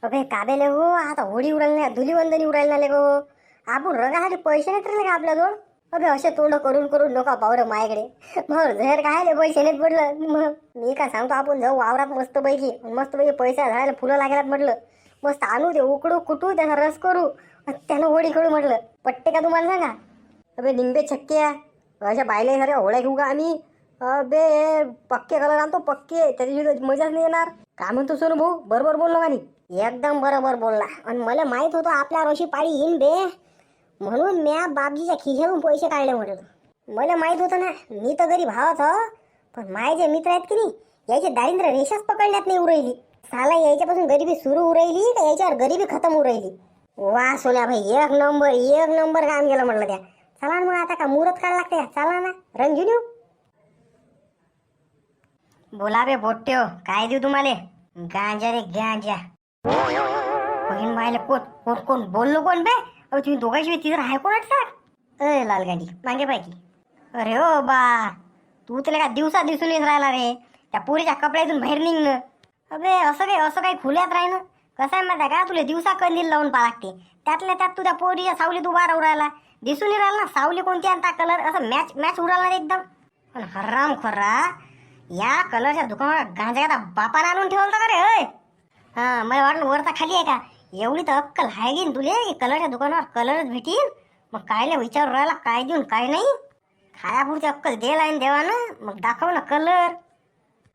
अबे काबेले हो, आता होळी उरायला नाही, धुलीवंदनी उरायला नाही गो. आपण रंगासाठी पैसे नाहीत राहिले का आपल्याजवळ? अबे असे तोंड करून करून नका पावरं माझ्याकडे. मग झेर काय पैसे नाहीत पडलं. मग मी काय सांगतो, आपण जाऊ वावरात मस्तपैकी पैसा झाडायला फुलं लागल्यात म्हटलं. मस्त आणू ते उकडू कुटू त्याचा रस करू, त्यानं होळी खेळू म्हटलं. पट्टे का तुम्हाला सांगा? अबे निंबे छक्के अशा बायला साऱ्या होळ्या घेऊ का आम्ही? अबे पक्के कलर आणतो पक्के, त्याची मजाच नाही येणार. काय म्हणतो सोनू भाऊ, बरोबर बोललो का नाही? एकदम बरोबर बोलला. आणि मला माहित होतं आपल्या रोशी पाळी येईन बे, म्हणून म्या बापजीच्या खिशातून पैसे काढले म्हटलं. मला माहित होतं ना, मी तर गरीब भावाच हो, पण माझे जे मित्र आहेत की नाही, याचे दारिद्र्य रेषाच पकडण्यात नाही उरायली. साला याच्यापासून गरिबी सुरू उरायली तर याच्यावर गरिबी खतम उरायली. वा सोन्या भाई, एक नंबर काम केलं म्हटलं त्या. चला ना मग, आता का मुहूर्त काढ लागते, चला ना रंग घेऊन येऊ. बोला बे बोट्यो, काय देऊ तुम्हाला? गांजा रे गांजा. बहीण बायला कोण कोण बोललो कोण बे? अहो तुम्ही दोघांशी तिथं आहे कोण वाटतं? अय लाल गांडी मागे पाहिजे. अरे ओ बा, तू त्याला का दिवसा दिसून येत राहिला रे, त्या पोरीच्या कपड्यातून बाहेर निघणं. अबे असं काही खुल्यात राहिनं. कसं आहे माहिती का, तुला दिवसा कंदील लावून पा लागते, त्यातल्या त्यात तू त्या पोरीच्या सावलीत उभा राहू राहिला. दिसून नाही राहिला ना सावली कोणती आणि त्या कलर असं मॅच उडाला एकदम. पण हराम खोरा, या कलरच्या दुकानावर गांजा का बापाने आणून ठेवलं का रे? होय हा, मला वाटलं वरता खाली आहे का. एवढी तर अक्कल आहे की तुले, कलरच्या दुकानावर कलरच भेटील. मग कायला विचारू राहिला काय देऊन काय नाही? खायापुरती अक्कल दिला आहे देवानं, मग दाखव ना कलर.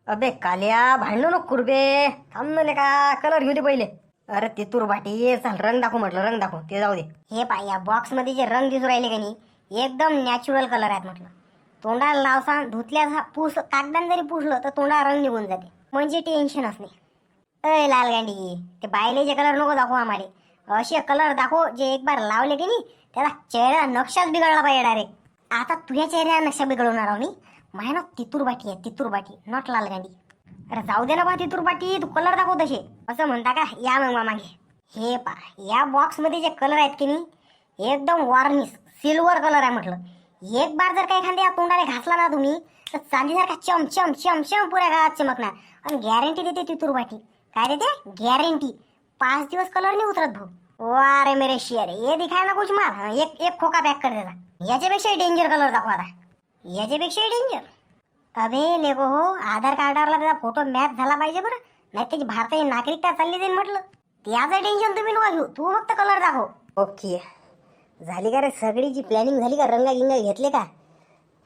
अबे काल्या भांडू नको कुरबे, थांबले का, कलर घेऊ दे पहिले. अरे ते तुरबाटी ये, चाल रंग दाखव म्हटलं, रंग दाखव. ते जाऊ दे. हे पाय, या बॉक्स मध्ये जे रंग दिसू राहिले का नाही, एकदम नॅचरल कलर आहेत म्हटलं. तोंडाला लावसा धुतल्या कागदान जरी पुसलं तर तोंडाला रंग निघून जाते, म्हणजे टेन्शनच नाही. अय लाल गांडी, ते बायलेचे कलर नको दाखव आम्हाला. असे कलर दाखव जे एक बार लावले की नाही त्याला चेहरा नक्षाच बिघडला पाहिजे डायरेक्ट. आता तुझ्या चेहऱ्याला नक्षा बिघडवणार आहो मी. माय ना तितूरबाटी आहे, तितूरबाटी नॉट लाल गांडी. अरे जाऊ दे ना बा तितूरबाटी, तू कलर दाखव तसे. असं म्हणता का? या मग मागे. हे पा, या बॉक्स मध्ये जे कलर आहेत की नाही, एकदम वॉर्निश सिल्वर कलर आहे म्हटलं. एक बार जर काही एखाद्या तोंडाने घासला ना तुम्ही तर चांदीसारखा चम चम चम चम पुऱ्या गावात चमकणार. आणि गॅरंटी देते तितूरबाटी. काय देते? गॅरंटी. 5 दिवस कलर नाही उतरत भाऊ. वारे मेरे शेर, ये दिखाय ना कुछ मार. एक खोका पॅक कर देता. याच्यापेक्षा डेंजर कलर दाखवा आता, याच्यापेक्षा डेंजर. अबे लेको हो, आधार कार्डावरला त्याचा फोटो मॅच झाला पाहिजे बरं, नाही त्याची भारताची नागरिकता चालली जाईल म्हटलं. त्याचं टेन्शन तुम्ही नका घेऊ, तू फक्त कलर दाखव. ओके, झाली का रे सगळीची प्लॅनिंग झाली का? रंगा गिंगा घेतले का?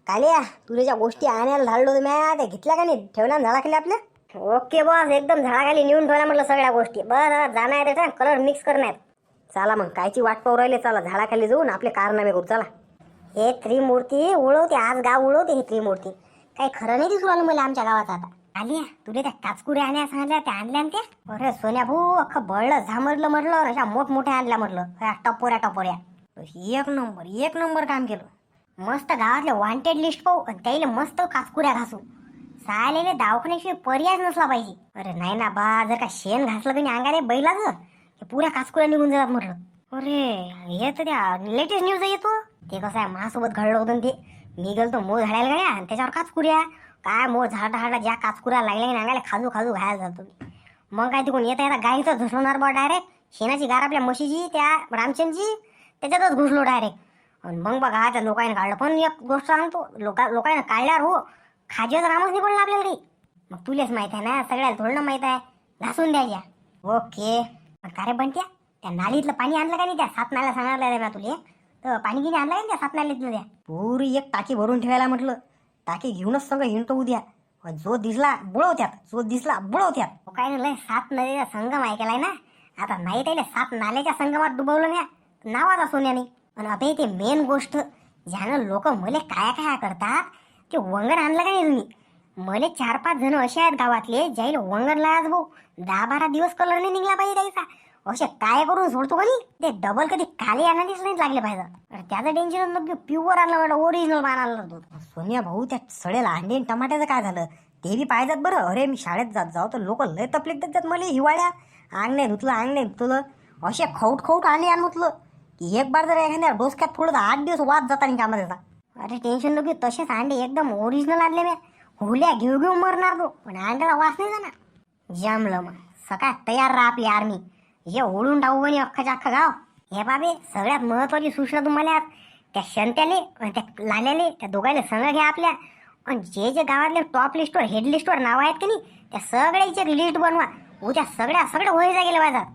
काल्या तुला ज्या गोष्टी आणायला धाडलो तुम्ही त्या घेतल्या का नाही? ठेवला झाडाखाली आपल्या? ओके बॉस, एकदम झाडाखाली नेऊन ठेवला म्हटलं सगळ्या गोष्टी. बरं जाणार आहे त्याचा कलर मिक्स करण्यात. चला मग, कायची वाट पाहू राहिले, चला झाडाखाली जाऊन आपले कारनामे करू. चला. हे त्रिमूर्ती उडवते, आज गाव उडवते हे त्रिमूर्ती. काही खरं नाही दिसू राहिलं मला आमच्या गावात. आता आली तुला त्या काचकुऱ्या आणल्या सांगितल्या, त्या आणल्या त्या. अरे सोन्या भाऊ, अख्खं बळलं झामरलं म्हटलं, अशा मोठमोठ्या आणल्या म्हटलं, टपोऱ्या. एक नंबर काम केलं. मस्त गावातले वॉन्टेड लिस्ट पाहू आणि त्याला मस्त काचकुऱ्या घासू. सालेले दवाखान्याशिवाय पर्याय नसला पाहिजे. अरे नाही ना बा, जर का शेण घासलं की नाही अंगाने बैलाचं, पुऱ्या काचकुऱ्या निघून जातात म्हटलं. अरे हे तर त्या लेटेस्ट न्यूज येतो. ते कसं आहे, माझ्यासोबत घडलं होतं ते. मी गेलो मोळ झाडायला गड्या आणि त्याच्यावर काचकुऱ्या. काय मोळ झाडा ज्या काचकुऱ्या लागल्या की अंगाला खाजू घायला जातो. मग काय तिकडून येता गाईचं झुसवणार बा डायरेक्ट. शेणाची गार आपल्या म्हशीची, त्या रामचंदची, त्याच्यातच घुसलो डायरेक्ट. आणि मग बघा त्या लोकांनी काढलं. पण एक गोष्ट सांगतो, लोकांना काढल्यावर हो खाजीचं नामच नाही पडलं आपल्याला काही. मग तुलेच माहित आहे ना, सगळ्याला थोडं ना माहित आहे, घासून द्यायच्या. ओके. का रे बनत्या, त्या नालीतलं पाणी आणलं का नाही? त्या 7 नाल्या सांगितलं ना तुले, तर पाणी किती आणलं का त्या 7 नालीतलं? द्या पुरी एक टाकी भरून ठेवायला म्हटलं. टाकी घेऊनच सगळं हिंडतो उद्या. जो दिसला बुडवत्यात. काय नाही, 7 नदीचा संगम ऐकलाय ना. आता नाही त्याला 7 नाल्याच्या संगमात डुबवलं ना नावाचा सोन्याने. आणि अबे ते मेन गोष्ट ज्यानं लोक मले काय करतात, ते वंगण आणलं का नाही तुम्ही? मले 4-5 जण असे आहेत गावातले ज्याला वंगण लाज भाऊ 10-12 दिवस कलर नाही निघला पाहिजे त्याचा. असे काय करून सोडतो कोणी ते डबल कधी काले आणण्याच नाही लागले पाहिजे. अरे त्याचं टेन्शन नव्हतं, प्युअर आणलं म्हटलं, ओरिजिनल माल आणलं होतं. सोनिया भाऊ, त्या सडेला अंडे टमाट्याचं काय झालं ते बी पाहिजेत बरं. अरे मी शाळेत जाऊ तर लोक लय तपलीक देतात मला हिवाळ्यात. अंग नाही धुतलं असे खौट अंडे आणलं की एक बार जर एखाद्या डोसक्यात थोडं 8 दिवस वाद जाता नाही कामात त्याचा. अरे टेन्शन नको, तसेच अंडे एकदम ओरिजिनल आणले मी. हुल्या घेऊ मरणार तो, पण अंड्याला वास नाही जाणार. जमलं मग, सकाळ तयार राहा आपली आर्मी. हे ओढून टाकू म्हणे अख्खाच्या अख्खा गाव. हे बाबे सगळ्यात महत्वाची सूचना तुम्हाला आज. त्या शंत्याले आणि त्या लाल्याले त्या दोघांना संग घ्या आपल्या. आणि जे जे गावातले टॉप लिस्टवर हेड लिस्टवर नाव आहेत की नाही त्या सगळ्याची लिस्ट बनवा. उद्या सगळं व्हायला गेलं बाजार.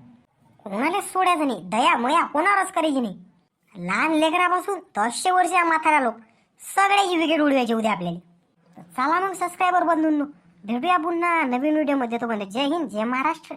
कोणालाच सोडायचं नाही. दया मया कोणावरच करायची नाही. लहान लेकरापासून 100 वर्ष म्हातारा लोक सगळ्याची विकेट उडवायची उद्या आपल्याला. चला मग सबस्क्रायबर बंधूंनो, भेटूया पुन्हा नवीन व्हिडिओमध्ये. तोपर्यंत जय हिंद, जय महाराष्ट्र.